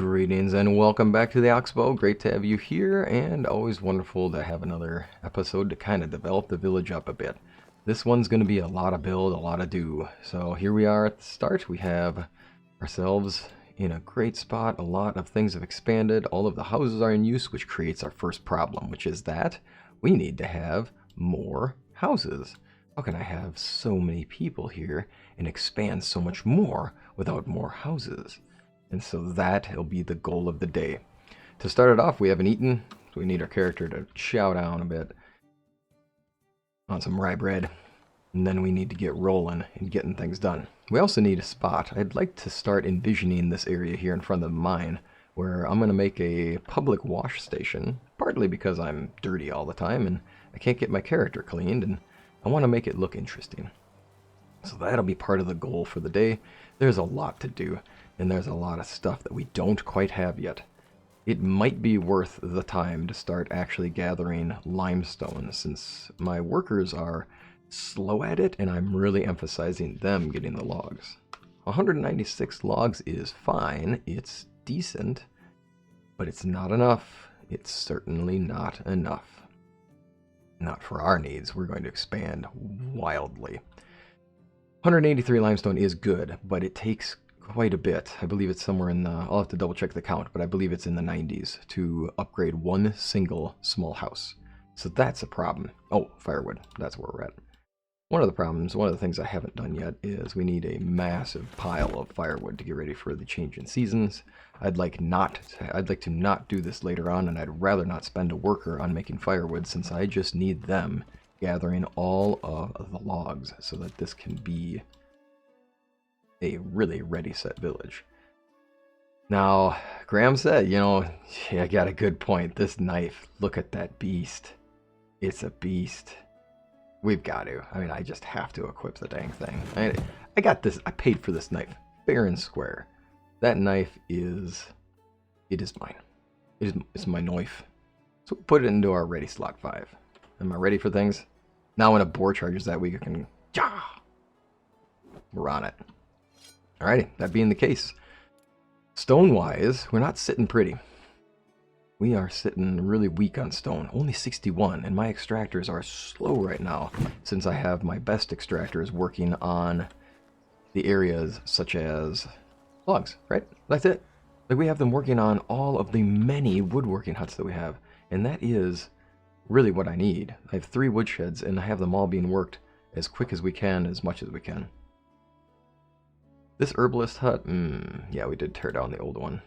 Greetings and welcome back to the Oxbow. Great to have you here, and always wonderful to have another episode to kind of develop the village up a bit. This one's going to be a lot of build, a lot of do. So here we are at the start. We have ourselves in a great spot. A lot of things have expanded. All of the houses are in use, which creates our first problem, which is that we need to have more houses. How can I have so many people here and expand so much more without more houses? And so that'll be the goal of the day. To start it off, we haven't eaten, so we need our character to chow down a bit on some rye bread, and then we need to get rolling and getting things done. We also need a spot. I'd like to start envisioning this area here in front of the mine, where I'm going to make a public wash station, partly because I'm dirty all the time and I can't get my character cleaned, and I want to make it look interesting. So that'll be part of the goal for the day. There's a lot to do, and there's a lot of stuff that we don't quite have yet. It might be worth the time to start actually gathering limestone, since my workers are slow at it, and I'm really emphasizing them getting the logs. 196 logs is fine, it's decent, but it's not enough. It's certainly not enough. Not for our needs. We're going to expand wildly. 183 limestone is good, but it takes quite a bit. I believe it's somewhere in the, I'll have to double check the count, but I believe it's in the 90s to upgrade one single small house. So that's a problem. Oh, firewood. That's where we're at. One of the problems, one of the things I haven't done yet is we need a massive pile of firewood to get ready for the change in seasons. I'd like to not do this later on, and I'd rather not spend a worker on making firewood, since I just need them gathering all of the logs so that this can be a really ready set village. Now, Graham said, yeah, I got a good point. This knife, look at that beast. It's a beast. We've got to. I mean, I just have to equip the dang thing. I got this. I paid for this knife fair and square. That knife is mine. It's my knife. So we'll put it into our ready slot 5. Am I ready for things? Now when a boar charges that week, I can... We're on it. Alrighty, that being the case. Stone-wise, we're not sitting pretty. We are sitting really weak on stone. Only 61, and my extractors are slow right now, since I have my best extractors working on the areas such as logs, right? That's it. Like, we have them working on all of the many woodworking huts that we have, and that is really what I need. I have 3 woodsheds, and I have them all being worked as quick as we can, as much as we can. This herbalist hut, yeah, we did tear down the old one.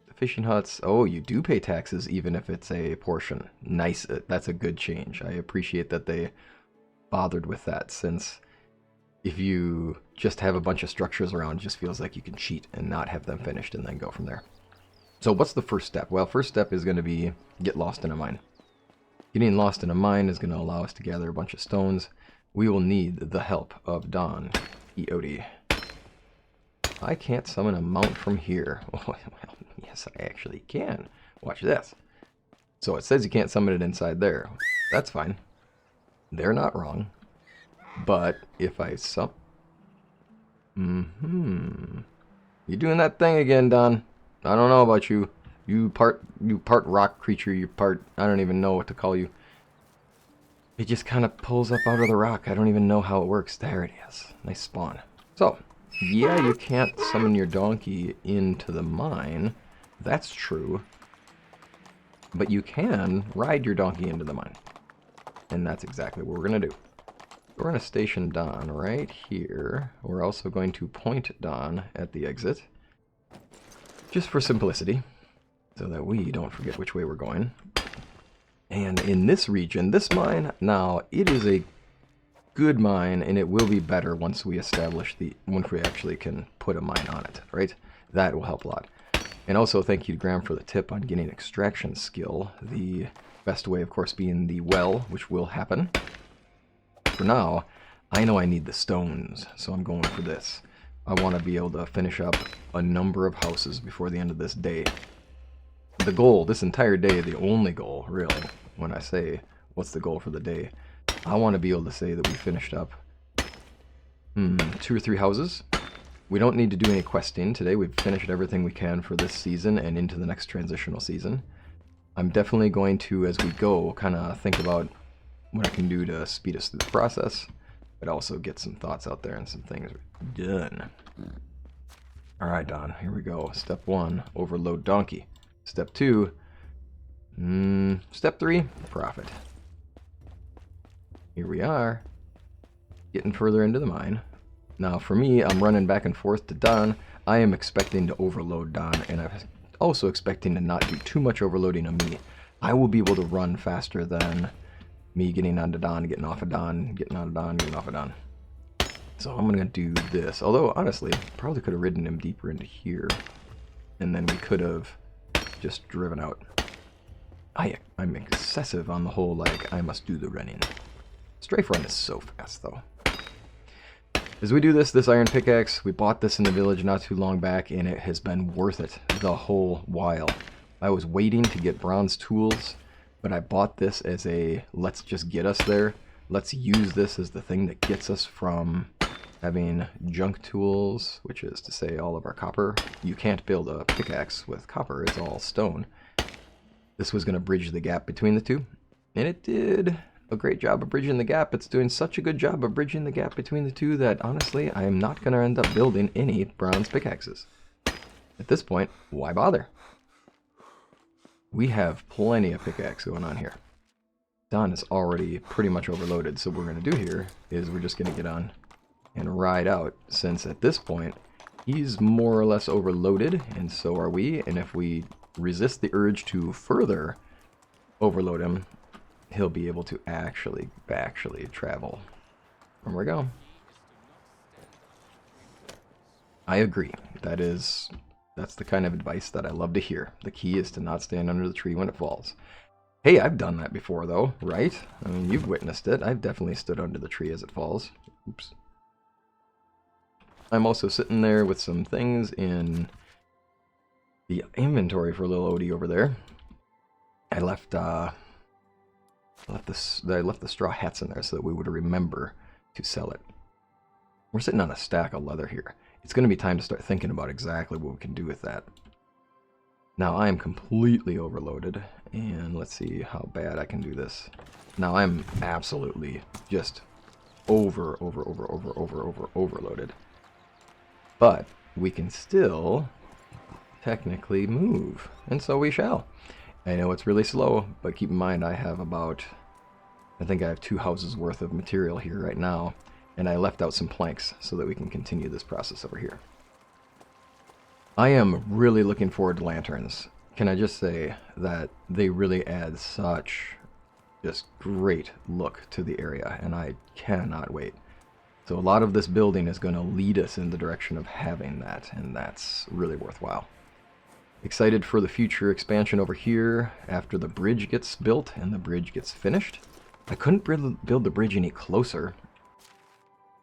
The fishing huts, oh, you do pay taxes even if it's a portion. Nice, that's a good change. I appreciate that they bothered with that, since if you just have a bunch of structures around, it just feels like you can cheat and not have them finished and then go from there. So what's the first step? Well, first step is going to be get lost in a mine. Getting lost in a mine is going to allow us to gather a bunch of stones. We will need the help of Don, Oatey. I can't summon a mount from here. Well, yes, I actually can. Watch this. So it says you can't summon it inside there. That's fine. They're not wrong. But if I You're doing that thing again, Don. I don't know about you. You part rock creature, you part... I don't even know what to call you. It just kind of pulls up out of the rock. I don't even know how it works. There it is. Nice spawn. So, yeah, you can't summon your donkey into the mine. That's true. But you can ride your donkey into the mine. And that's exactly what we're going to do. We're going to station Don right here. We're also going to point Don at the exit, just for simplicity, so that we don't forget which way we're going. And in this region, this mine, now, it is a good mine, and it will be better once we actually can put a mine on it, right? That will help a lot. And also, thank you to Graham for the tip on getting extraction skill. The best way, of course, being the well, which will happen. For now, I know I need the stones, so I'm going for this. I want to be able to finish up a number of houses before the end of this day. The goal, this entire day, the only goal, really, when I say what's the goal for the day, I want to be able to say that we finished up 2 or 3 houses, We don't need to do any questing today. We've finished everything we can for this season and into the next transitional season. I'm definitely going to, as we go, kind of think about what I can do to speed us through the process, but also get some thoughts out there and some things done. All right, Don, here we go. Step 1, overload donkey. Step 2, step 3, profit. Here we are, getting further into the mine. Now for me, I'm running back and forth to Don. I am expecting to overload Don, and I'm also expecting to not do too much overloading of me. I will be able to run faster than me getting onto Don, getting off of Don, getting onto Don, getting off of Don. So I'm going to do this. Although, honestly, probably could have ridden him deeper into here, and then we could have just driven out. I'm excessive on the whole, like, I must do the running. Strafe run is so fast, though. As we do this iron pickaxe, we bought this in the village not too long back, and it has been worth it the whole while. I was waiting to get bronze tools, but I bought this as a, let's just get us there. Let's use this as the thing that gets us from having junk tools, which is to say all of our copper. You can't build a pickaxe with copper, it's all stone. This was going to bridge the gap between the two, and it did a great job of bridging the gap. It's doing such a good job of bridging the gap between the two that, honestly, I am not going to end up building any bronze pickaxes. At this point, why bother? We have plenty of pickaxe going on here. Don is already pretty much overloaded, so what we're going to do here is we're just going to get on and ride out, since at this point, he's more or less overloaded, and so are we, and if we resist the urge to further overload him, he'll be able to actually travel. There we go. I agree. That's the kind of advice that I love to hear. The key is to not stand under the tree when it falls. Hey, I've done that before, though, right? I mean, you've witnessed it. I've definitely stood under the tree as it falls. Oops. I'm also sitting there with some things in the inventory for little Oatey over there. I left the straw hats in there so that we would remember to sell it. We're sitting on a stack of leather here. It's going to be time to start thinking about exactly what we can do with that. Now I am completely overloaded, and let's see how bad I can do this. Now I'm absolutely just overloaded. But we can still technically move, and so we shall. I know it's really slow, but keep in mind I have I think I have 2 houses worth of material here right now, and I left out some planks so that we can continue this process over here. I am really looking forward to lanterns. Can I just say that they really add such just great look to the area, and I cannot wait. So a lot of this building is going to lead us in the direction of having that, and that's really worthwhile. Excited for the future expansion over here after the bridge gets built and the bridge gets finished. I couldn't build the bridge any closer.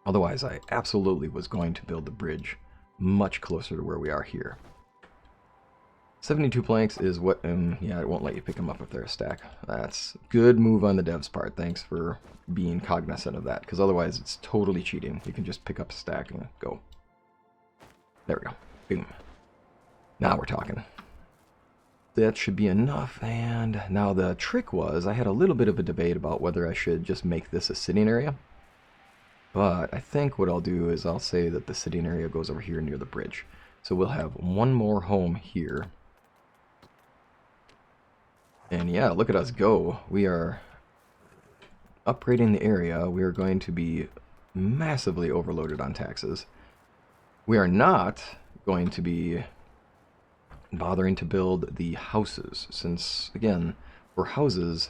Otherwise, I absolutely was going to build the bridge much closer to where we are here. 72 planks is what, yeah, it won't let you pick them up if they're a stack. That's good move on the dev's part. Thanks for being cognizant of that, because otherwise it's totally cheating. You can just pick up a stack and go. There we go. Boom. Now we're talking. That should be enough, and now the trick was, I had a little bit of a debate about whether I should just make this a sitting area. But I think what I'll do is I'll say that the sitting area goes over here near the bridge. So we'll have one more home here. And yeah, look at us go. We are upgrading the area. We are going to be massively overloaded on taxes. We are not going to be bothering to build the houses, since, again, for houses,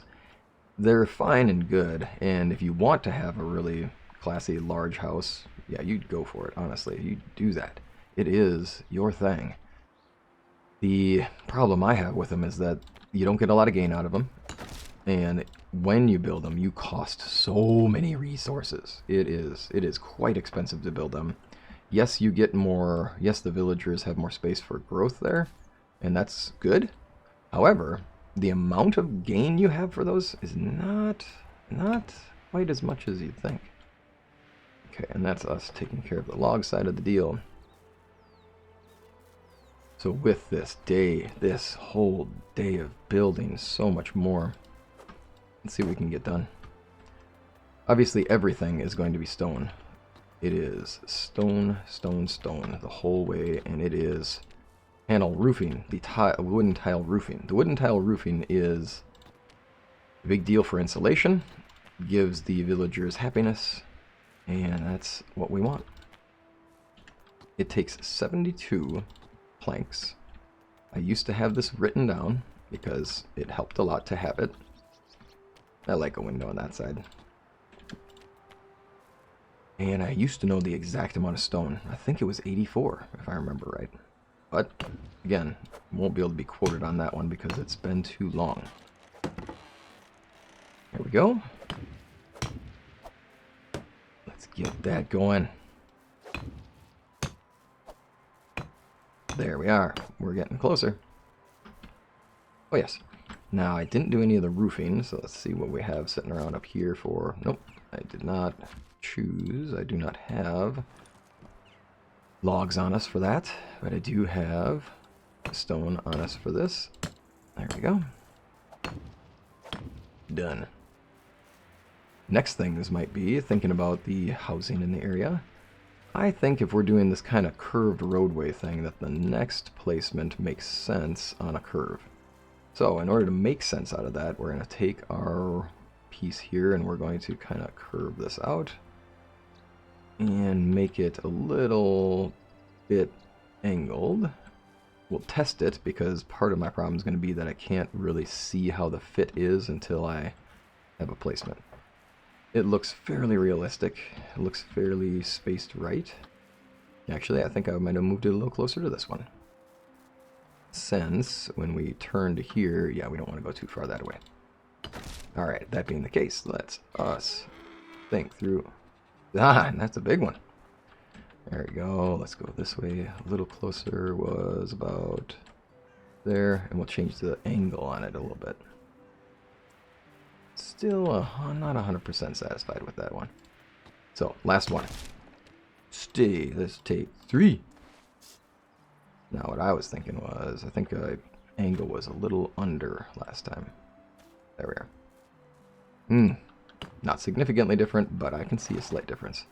they're fine and good, and if you want to have a really classy large house, yeah, you'd go for it, honestly. You do that. It is your thing. The problem I have with them is that you don't get a lot of gain out of them, and when you build them, you cost so many resources. It is quite expensive to build them. Yes, you get more, yes, the villagers have more space for growth there, and that's good. However, the amount of gain you have for those is not quite as much as you'd think. Okay, and that's us taking care of the log side of the deal. So with this whole day of building so much more, let's see what we can get done. Obviously everything is going to be stone. It is stone, stone, stone the whole way, and it is panel roofing, the wooden tile roofing. The wooden tile roofing is a big deal for insulation, gives the villagers happiness, and that's what we want. It takes 72 planks. I used to have this written down because it helped a lot to have it. I like a window on that side. And I used to know the exact amount of stone. I think it was 84, if I remember right. But, again, won't be able to be quoted on that one because it's been too long. There we go. Let's get that going. There we are. We're getting closer. Oh, yes. Now, I didn't do any of the roofing, so let's see what we have sitting around up here for... Nope, I did not choose. I do not have logs on us for that, but I do have stone on us for this. There we go. Done. Next things might be thinking about the housing in the area. I think if we're doing this kind of curved roadway thing, that the next placement makes sense on a curve. So in order to make sense out of that, we're going to take our piece here and we're going to kind of curve this out and make it a little bit angled. We'll test it because part of my problem is going to be that I can't really see how the fit is until I have a placement. It looks fairly realistic. It looks fairly spaced right. Actually, I think I might have moved it a little closer to this one. Since when we turn to here, yeah, we don't want to go too far that way. Alright, that being the case, let's us think through. Ah, and that's a big one. There we go. Let's go this way. A little closer was about there, and we'll change the angle on it a little bit. Still not 100% satisfied with that one. So, last one. Let's take 3. Now, what I was thinking was, I think angle was a little under last time. There we are. Not significantly different, but I can see a slight difference.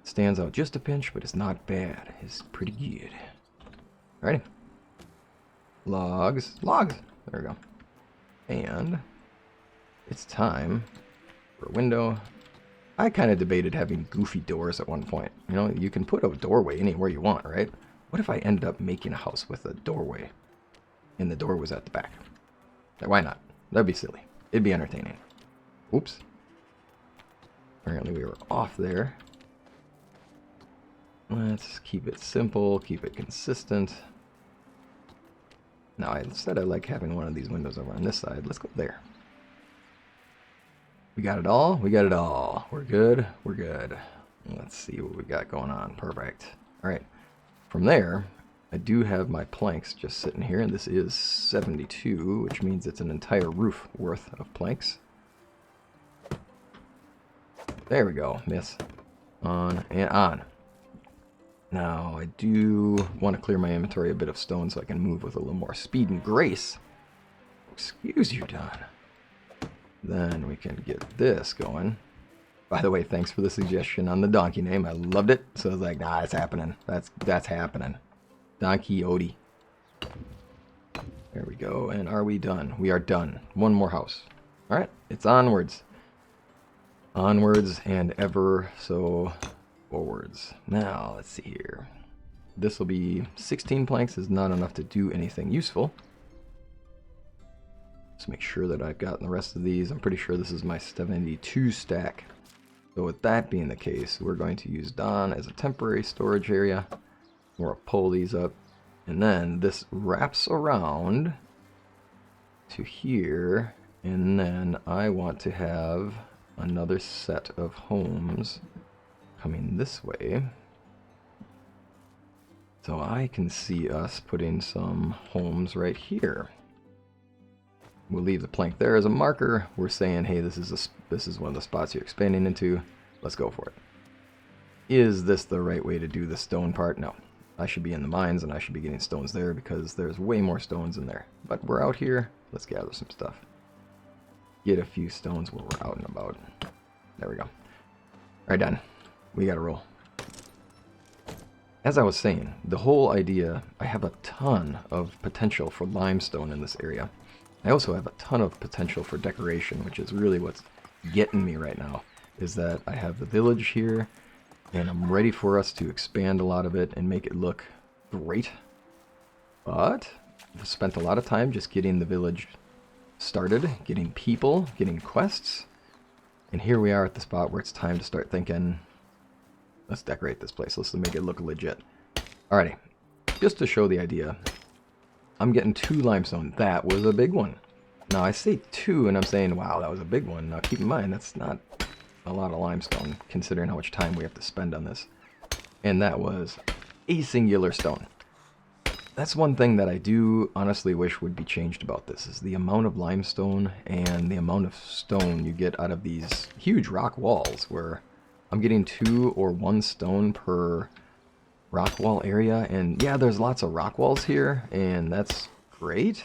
Stands out just a pinch, but it's not bad. It's pretty good. Alrighty. Logs. Logs! There we go. And it's time for a window. I kind of debated having goofy doors at one point. You know, you can put a doorway anywhere you want, right? What if I ended up making a house with a doorway and the door was at the back? Why not? That'd be silly. It'd be entertaining. Oops. Apparently we were off there. Let's keep it simple, keep it consistent. Now, instead I like having one of these windows over on this side. Let's go there. We got it all? We got it all. We're good? We're good. Let's see what we got going on. Perfect. Alright. From there, I do have my planks just sitting here, and this is 72, which means it's an entire roof worth of planks. There we go. Miss. On and on. Now, I do want to clear my inventory a bit of stone so I can move with a little more speed and grace. Excuse you, Don. Then we can get this going. By the way, thanks for the suggestion on the donkey name. I loved it. So I was like, nah, it's happening. That's happening. Donkey Oatey. There we go. And are we done? We are done. One more house. Alright, it's onwards. Onwards and ever so forwards. Now, let's see here. This will be 16 planks is not enough to do anything useful. Let's make sure that I've gotten the rest of these. I'm pretty sure this is my 72 stack. So with that being the case, we're going to use Don as a temporary storage area. We'll pull these up. And then this wraps around to here. And then I want to have another set of homes coming this way. So I can see us putting some homes right here. We'll leave the plank there as a marker. We're saying, hey, this is one of the spots you're expanding into. Let's go for it. Is this the right way to do the stone part? No. I should be in the mines and I should be getting stones there because there's way more stones in there. But we're out here. Let's gather some stuff. Get a few stones while we're out and about. There we go. Alright, done. We gotta roll. As I was saying, the whole idea, I have a ton of potential for limestone in this area. I also have a ton of potential for decoration, which is really what's getting me right now, is that I have the village here, and I'm ready for us to expand a lot of it and make it look great. But I've spent a lot of time just getting the village started, getting people, getting quests, and here we are at the spot where it's time to start thinking, let's decorate this place. Let's make it look legit. Alrighty. Just to show the idea, I'm getting 2 limestone. That was a big one. Now, I say 2, and I'm saying, wow, that was a big one. Now, keep in mind, that's not a lot of limestone, considering how much time we have to spend on this. And that was a singular stone. That's one thing that I do honestly wish would be changed about this, is the amount of limestone and the amount of stone you get out of these huge rock walls, where I'm getting 2 or 1 stone per rock wall area. And yeah, there's lots of rock walls here, and that's great,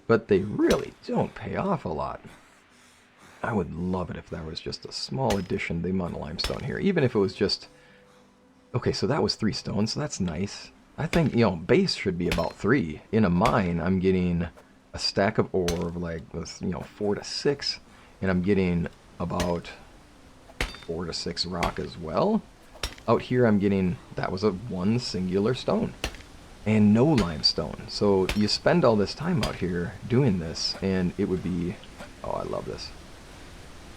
but they really don't pay off a lot. I would love it if there was just a small addition to the amount of limestone here, even if it was just... Okay, so that was 3 stones, so that's nice. I think, you know, base should be about 3. In a mine, I'm getting a stack of ore of like, you know, 4 to 6, and I'm getting about 4 to 6 rock as well. Out here I'm getting, that was a 1 singular stone. And no limestone. So you spend all this time out here doing this, and it would be... Oh, I love this.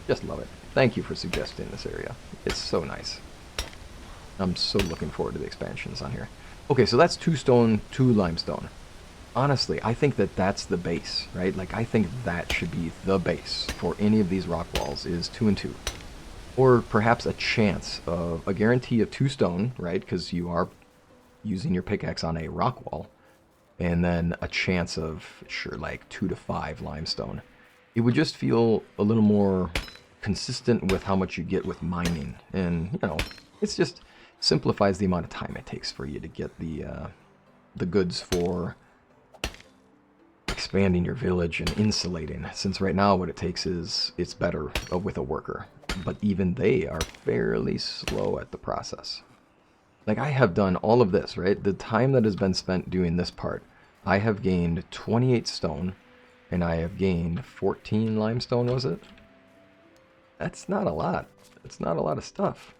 Just love it. Thank you for suggesting this area. It's so nice. I'm so looking forward to the expansions on here. Okay, so that's 2 stone, 2 limestone. Honestly, I think that that's the base, right? Like, I think that should be the base for any of these rock walls, is 2 and 2. Or perhaps a chance of a guarantee of 2 stone, right? Because you are using your pickaxe on a rock wall. And then a chance of, sure, like 2 to 5 limestone. It would just feel a little more consistent with how much you get with mining. And, you know, it's just simplifies the amount of time it takes for you to get the goods for expanding your village and insulating. Since right now what it takes is, it's better with a worker. But even they are fairly slow at the process. Like, I have done all of this, right? The time that has been spent doing this part, I have gained 28 stone, and I have gained 14 limestone, was it? That's not a lot. It's not a lot of stuff.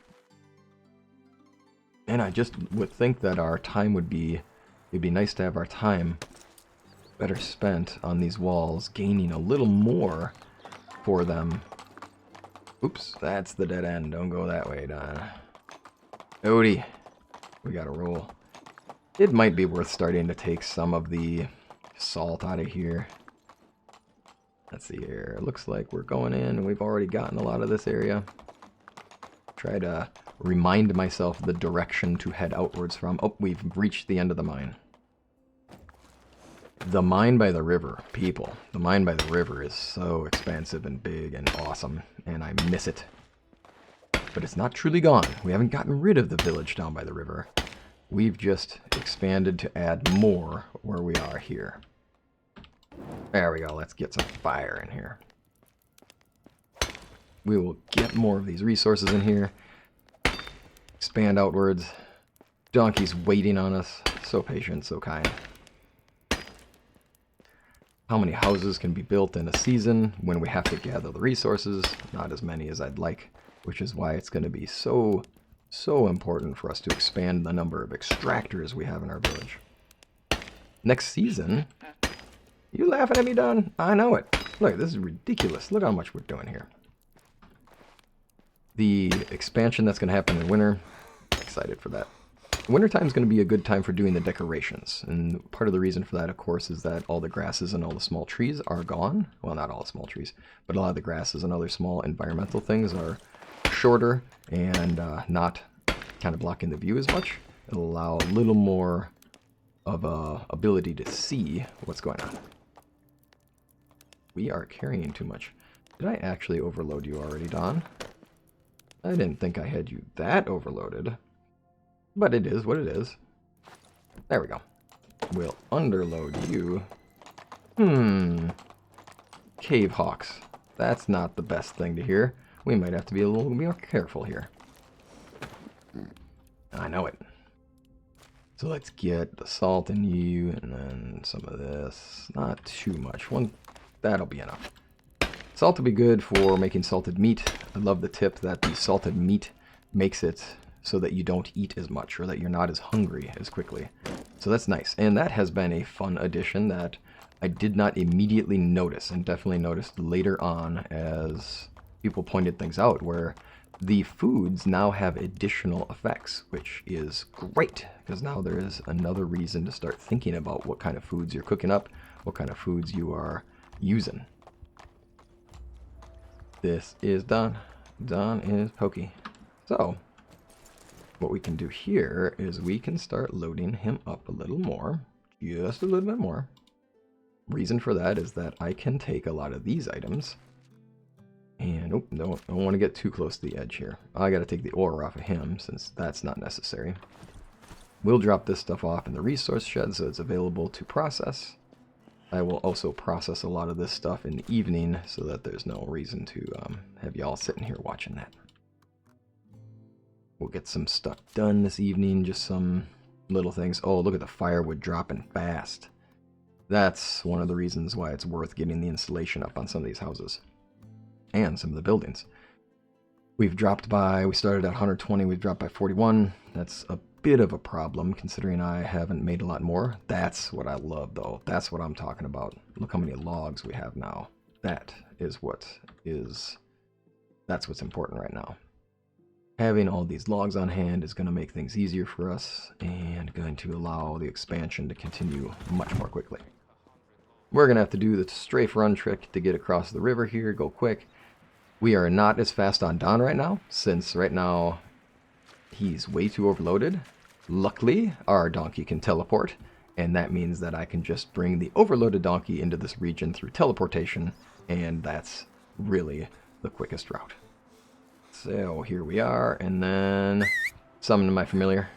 And I just would think that our time would be, it'd be nice to have our time better spent on these walls, gaining a little more for them. Oops, that's the dead end. Don't go that way, Don. Oatey, we gotta roll. It might be worth starting to take some of the salt out of here. Let's see here. It looks like we're going in, and we've already gotten a lot of this area. Try to remind myself the direction to head outwards from. Oh, we've reached the end of the mine. The mine by the river, people. The mine by the river is so expansive and big and awesome, and I miss it. But it's not truly gone. We haven't gotten rid of the village down by the river. We've just expanded to add more where we are here. There we go. Let's get some fire in here. We will get more of these resources in here. Expand outwards. Donkey's waiting on us. So patient, so kind. How many houses can be built in a season when we have to gather the resources? Not as many as I'd like, which is why it's going to be so important for us to expand the number of extractors we have in our village. Next season... You laughing at me, Don? I know it. Look, this is ridiculous. Look how much we're doing here. The expansion that's going to happen in winter, excited for that. Wintertime is going to be a good time for doing the decorations. And part of the reason for that, of course, is that all the grasses and all the small trees are gone. Well, not all small trees, but a lot of the grasses and other small environmental things are shorter and not kind of blocking the view as much. It'll allow a little more of a ability to see what's going on. We are carrying too much. Did I actually overload you already, Don? I didn't think I had you that overloaded. But it is what it is. There we go. We'll underload you. Cave hawks. That's not the best thing to hear. We might have to be a little more careful here. I know it. So let's get the salt in you, and then some of this. Not too much. That'll be enough. Salt will be good for making salted meat. I love the tip that the salted meat makes it so that you don't eat as much, or that you're not as hungry as quickly. So that's nice. And that has been a fun addition that I did not immediately notice, and definitely noticed later on as people pointed things out, where the foods now have additional effects, which is great, because now there is another reason to start thinking about what kind of foods you're cooking up, what kind of foods you are using. This is done. Done is pokey. So, what we can do here is we can start loading him up a little more, just a little bit more. Reason for that is that I can take a lot of these items and don't want to get too close to the edge here. I got to take the ore off of him since that's not necessary. We'll drop this stuff off in the resource shed so it's available to process. I will also process a lot of this stuff in the evening so that there's no reason to have y'all sitting here watching that. We'll get some stuff done this evening, just some little things. Oh, look at the firewood dropping fast. That's one of the reasons why it's worth getting the insulation up on some of these houses. And some of the buildings. We started at 120, we've dropped by 41. That's a bit of a problem considering I haven't made a lot more. That's what I love though. That's what I'm talking about. Look how many logs we have now. That's what's important right now. Having all these logs on hand is going to make things easier for us and going to allow the expansion to continue much more quickly. We're going to have to do the strafe run trick to get across the river here, go quick. We are not as fast on Don right now, since right now he's way too overloaded. Luckily, our donkey can teleport, and that means that I can just bring the overloaded donkey into this region through teleportation, and that's really the quickest route. So here we are, and then summon my familiar.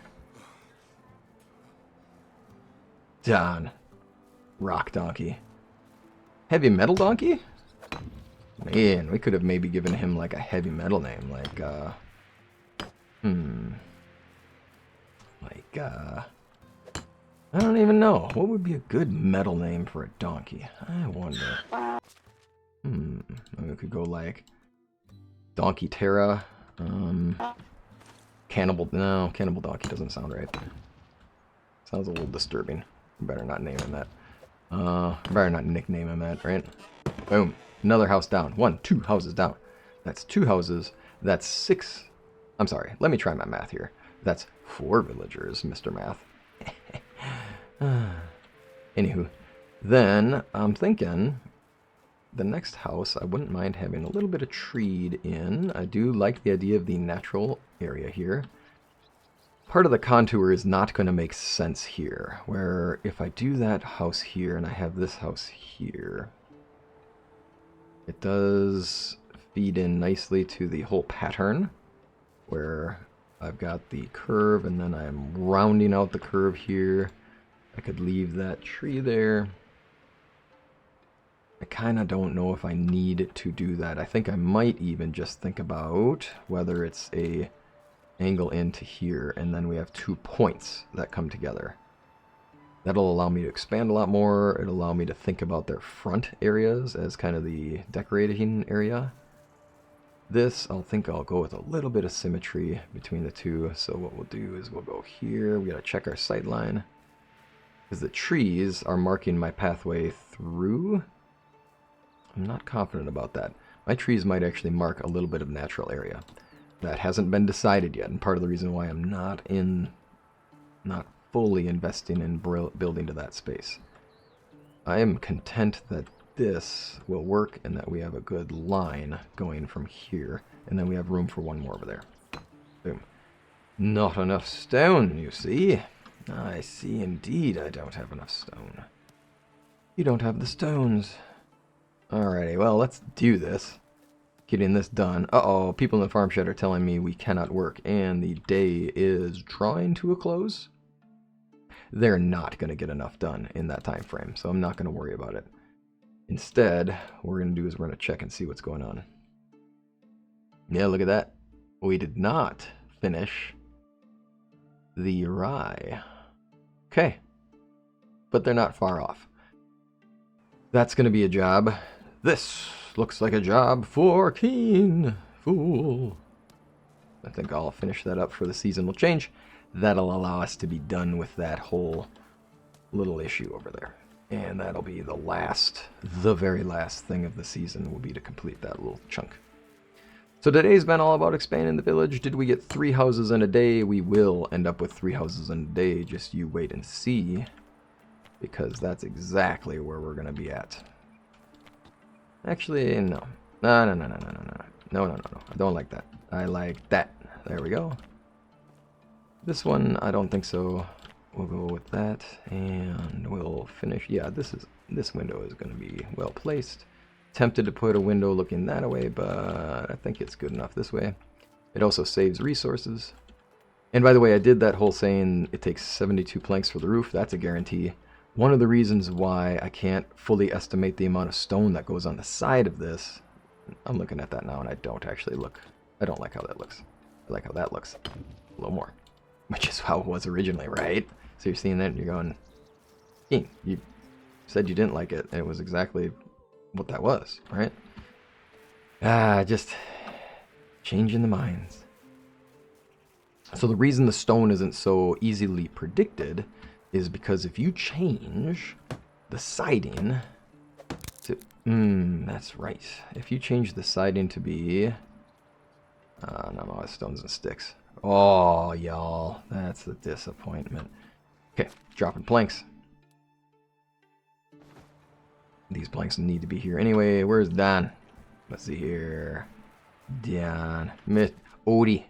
Don. Rock donkey. Heavy metal donkey? Man, we could have maybe given him like a heavy metal name, like I don't even know. What would be a good metal name for a donkey? I wonder. Maybe we could go like Donkey Terra. Cannibal. No, Cannibal Donkey doesn't sound right. Sounds a little disturbing. Better not name him that. Better not nickname him that, right? Boom. Another house down. 2 houses down. That's 2 houses. That's 6. I'm sorry. Let me try my math here. That's 4 villagers, Mr. Math. Anywho. Then, I'm thinking the next house, I wouldn't mind having a little bit of treed in. I do like the idea of the natural area here. Part of the contour is not going to make sense here, where if I do that house here and I have this house here, it does feed in nicely to the whole pattern, where I've got the curve and then I'm rounding out the curve here. I could leave that tree there. I kind of don't know if I need to do that. I think I might even just think about whether it's a angle into here, and then we have 2 points that come together. That'll allow me to expand a lot more. It'll allow me to think about their front areas as kind of the decorating area. This, I'll go with a little bit of symmetry between the two. So what we'll do is we'll go here. We gotta check our sight line, because the trees are marking my pathway through. I'm not confident about that. My trees might actually mark a little bit of natural area. That hasn't been decided yet, and part of the reason why I'm not fully investing in building to that space. I am content that this will work and that we have a good line going from here, and then we have room for 1 more over there. Boom. Not enough stone, you see. I see indeed I don't have enough stone. You don't have the stones. Alrighty, well, let's do this. Getting this done. Uh-oh, people in the farm shed are telling me we cannot work, and the day is drawing to a close. they're not going to get enough done in that time frame, so I'm not going to worry about it. Instead, what we're going to do is we're going to check and see what's going on. Yeah, look at that. We did not finish the rye. Okay. But they're not far off. That's going to be a job. This looks like a job for Keen Fool. I think I'll finish that up for the seasonal change. That'll allow us to be done with that whole little issue over there. And that'll be the very last thing of the season will be to complete that little chunk. So today's been all about expanding the village. Did we get 3 houses in a day? We will end up with 3 houses in a day. Just you wait and see. Because that's exactly where we're going to be at. Actually, no. No. No. I don't like that. I like that. There we go. This one, I don't think so. We'll go with that, and we'll finish. Yeah, this window is going to be well placed. Tempted to put a window looking that way, but I think it's good enough this way. It also saves resources. And by the way, I did that whole saying it takes 72 planks for the roof. That's a guarantee. One of the reasons why I can't fully estimate the amount of stone that goes on the side of this, I'm looking at that now, and I don't actually look. I don't like how that looks. I like how that looks a little more. Which is how it was originally, right? So you're seeing that and you're going, King, you said you didn't like it, and it was exactly what that was, right? Just changing the minds. So the reason the stone isn't so easily predicted is because if you change the siding to, that's right. If you change the siding to be, no, it's stones and sticks. Oh, y'all, that's the disappointment. Okay, dropping planks. These planks need to be here anyway. Where's Don? Let's see here. Don. Oatey.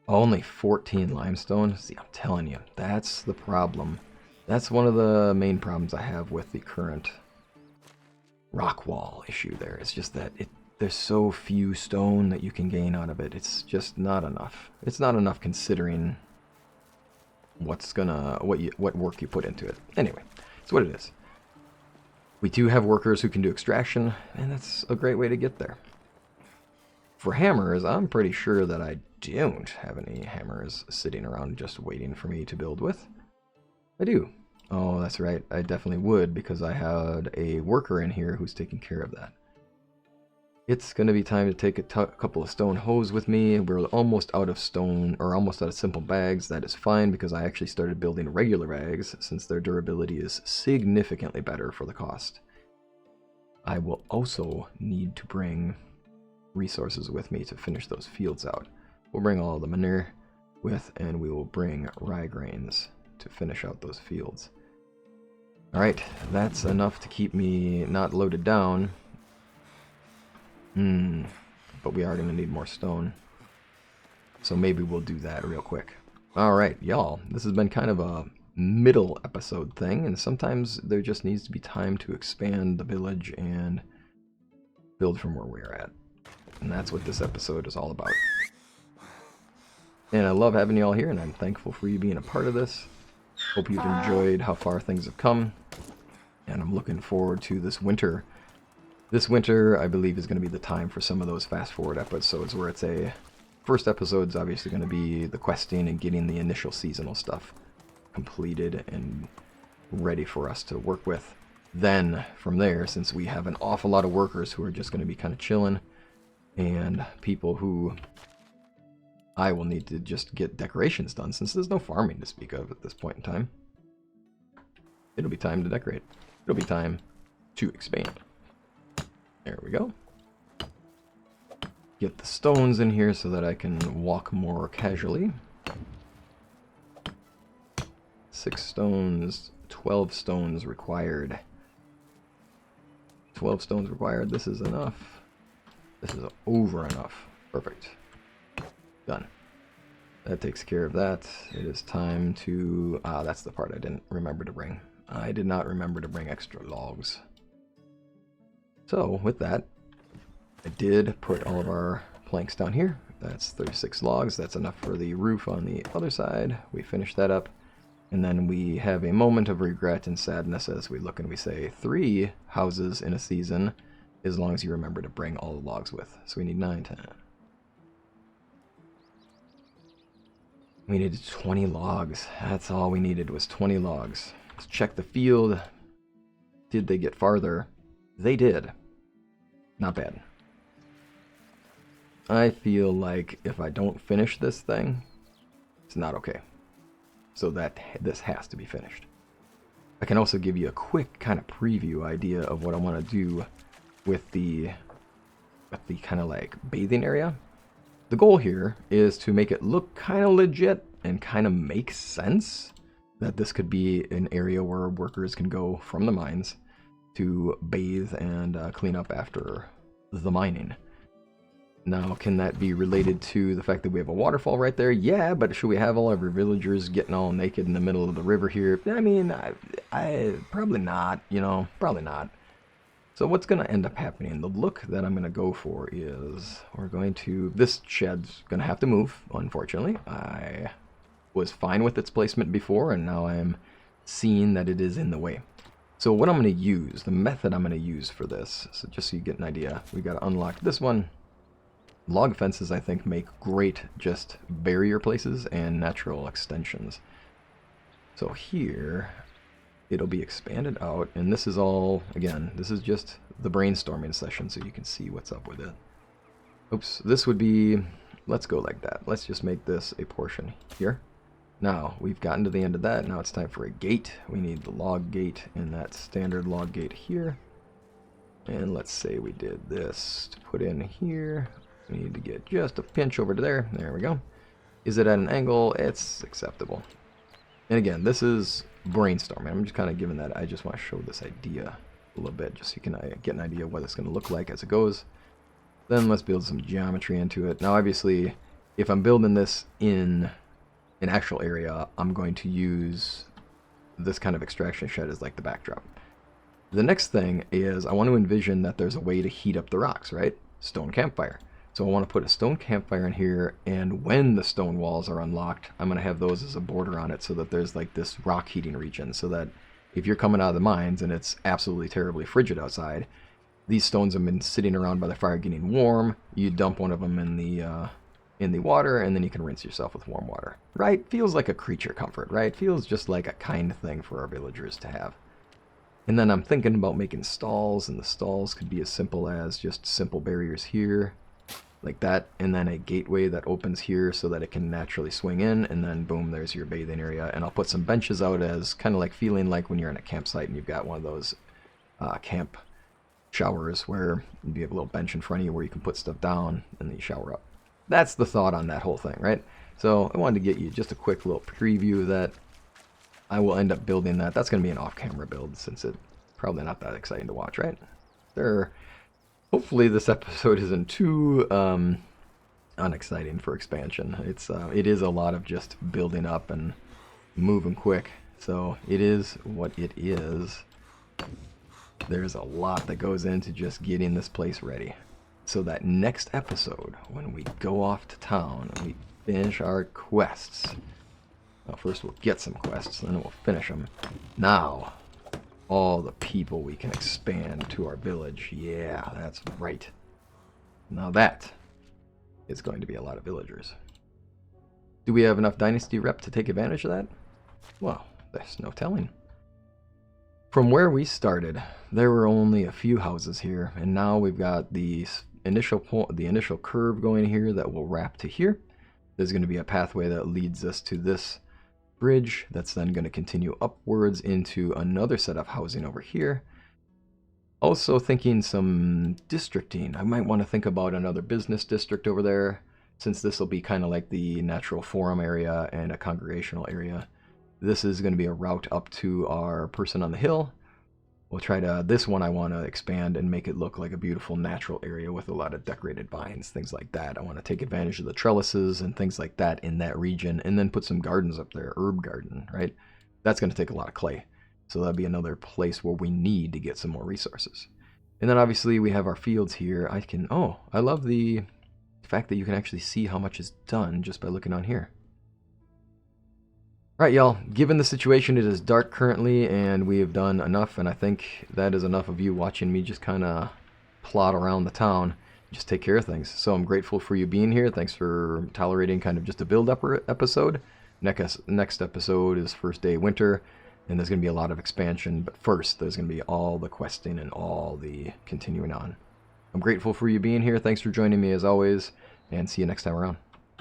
Only 14 limestone. See, I'm telling you, that's the problem. That's one of the main problems I have with the current rock wall issue there. It's just that there's so few stone that you can gain out of it. It's just not enough. It's not enough considering what work you put into it. Anyway, it's what it is. We do have workers who can do extraction, and that's a great way to get there. For hammers, I'm pretty sure that I don't have any hammers sitting around just waiting for me to build with. I do. Oh, that's right. I definitely would, because I had a worker in here who's taking care of that. It's going to be time to take a couple of stone hoes with me. We're almost out of stone, or almost out of simple bags. That is fine, because I actually started building regular bags, since their durability is significantly better for the cost. I will also need to bring resources with me to finish those fields out. We'll bring all the manure with, and we will bring rye grains to finish out those fields. Alright, that's enough to keep me not loaded down. But we are going to need more stone. So maybe we'll do that real quick. Alright, y'all. This has been kind of a middle episode thing, and sometimes there just needs to be time to expand the village and build from where we're at. And that's what this episode is all about. And I love having you all here, and I'm thankful for you being a part of this. Hope you've enjoyed how far things have come. And I'm looking forward to this winter. This winter, I believe, is going to be the time for some of those fast-forward episodes where it's a... First episode's obviously going to be the questing and getting the initial seasonal stuff completed and ready for us to work with. Then, from there, since we have an awful lot of workers who are just going to be kind of chilling, and people who I will need to just get decorations done, since there's no farming to speak of at this point in time. It'll be time to decorate. It'll be time to expand. There we go. Get the stones in here so that I can walk more casually. 6 stones, 12 stones required. 12 stones required. This is enough. This is over enough. Perfect. Done. That takes care of that. It is time to... that's the part I didn't remember to bring. I did not remember to bring extra logs. So, with that, I did put all of our planks down here. That's 36 logs. That's enough for the roof on the other side. We finished that up. And then we have a moment of regret and sadness as we look and we say 3 houses in a season, as long as you remember to bring all the logs with. So we need 9, 10. We needed 20 logs. That's all we needed was 20 logs. Let's check the field. Did they get farther? They did. Not bad. I feel like if I don't finish this thing, it's not okay. So that this has to be finished. I can also give you a quick kind of preview idea of what I want to do with the kind of like bathing area. The goal here is to make it look kind of legit and kind of make sense that this could be an area where workers can go from the mines to bathe and clean up after the mining. Now, can that be related to the fact that we have a waterfall right there? Yeah, but should we have all of our villagers getting all naked in the middle of the river here? I mean, I probably not, you know, probably not. So what's going to end up happening? The look that I'm going to go for is this shed's going to have to move, unfortunately. I was fine with its placement before, and now I'm seeing that it is in the way. So what I'm going to use, the method I'm going to use for this, so just so you get an idea, we got to unlock this one. Log fences, I think, make great just barrier places and natural extensions. So here, it'll be expanded out, and this is all, again, this is just the brainstorming session so you can see what's up with it. Oops, this would be, let's go like that. Let's just make this a portion here. Now, we've gotten to the end of that. Now it's time for a gate. We need the log gate and that standard log gate here. And let's say we did this to put in here. We need to get just a pinch over to there. There we go. Is it at an angle? It's acceptable. And again, this is brainstorming. I'm just kind of giving that. I just want to show this idea a little bit just so you can get an idea of what it's going to look like as it goes. Then let's build some geometry into it. Now, obviously, if I'm building this in an actual area, I'm going to use this kind of extraction shed as like the backdrop. The next thing is I want to envision that there's a way to heat up the rocks, right? Stone campfire. So I want to put a stone campfire in here, and when the stone walls are unlocked, I'm going to have those as a border on it so that there's like this rock heating region, so that if you're coming out of the mines and it's absolutely terribly frigid outside, these stones have been sitting around by the fire getting warm. You dump one of them in the water, and then you can rinse yourself with warm water. Right? Feels like a creature comfort, right? Feels just like a kind thing for our villagers to have. And then I'm thinking about making stalls, and the stalls could be as simple as just simple barriers here, like that, and then a gateway that opens here so that it can naturally swing in, and then boom, there's your bathing area. And I'll put some benches out as kind of like feeling like when you're in a campsite and you've got one of those camp showers where you have a little bench in front of you where you can put stuff down and then you shower up. That's the thought on that whole thing, right? So I wanted to get you just a quick little preview that I will end up building that. That's going to be an off-camera build since it's probably not that exciting to watch, right? Hopefully this episode isn't too unexciting for expansion. It is a lot of just building up and moving quick. So it is what it is. There's a lot that goes into just getting this place ready. So that next episode, when we go off to town and we finish our quests. Well, first we'll get some quests, and then we'll finish them. Now, all the people we can expand to our village. Yeah, that's right. Now that is going to be a lot of villagers. Do we have enough Dynasty rep to take advantage of that? Well, there's no telling. From where we started, there were only a few houses here, and now we've got the initial curve going here that will wrap to here. There's going to be a pathway that leads us to this bridge that's then going to continue upwards into another set of housing over here. Also thinking some districting. I might want to think about another business district over there, since this will be kind of like the natural forum area and a congregational area. This is going to be a route up to our person on the hill. We'll try to, this one I want to expand and make it look like a beautiful natural area with a lot of decorated vines, things like that. I want to take advantage of the trellises and things like that in that region, and then put some gardens up there, herb garden, right? That's going to take a lot of clay. So that'll be another place where we need to get some more resources. And then obviously we have our fields here. I love the fact that you can actually see how much is done just by looking on here. Alright, y'all, given the situation, it is dark currently, and we have done enough, and I think that is enough of you watching me just kind of plot around the town, just take care of things. So I'm grateful for you being here. Thanks for tolerating kind of just a build-up episode. Next episode is First Day Winter, and there's going to be a lot of expansion, but first there's going to be all the questing and all the continuing on. I'm grateful for you being here. Thanks for joining me as always, and see you next time around.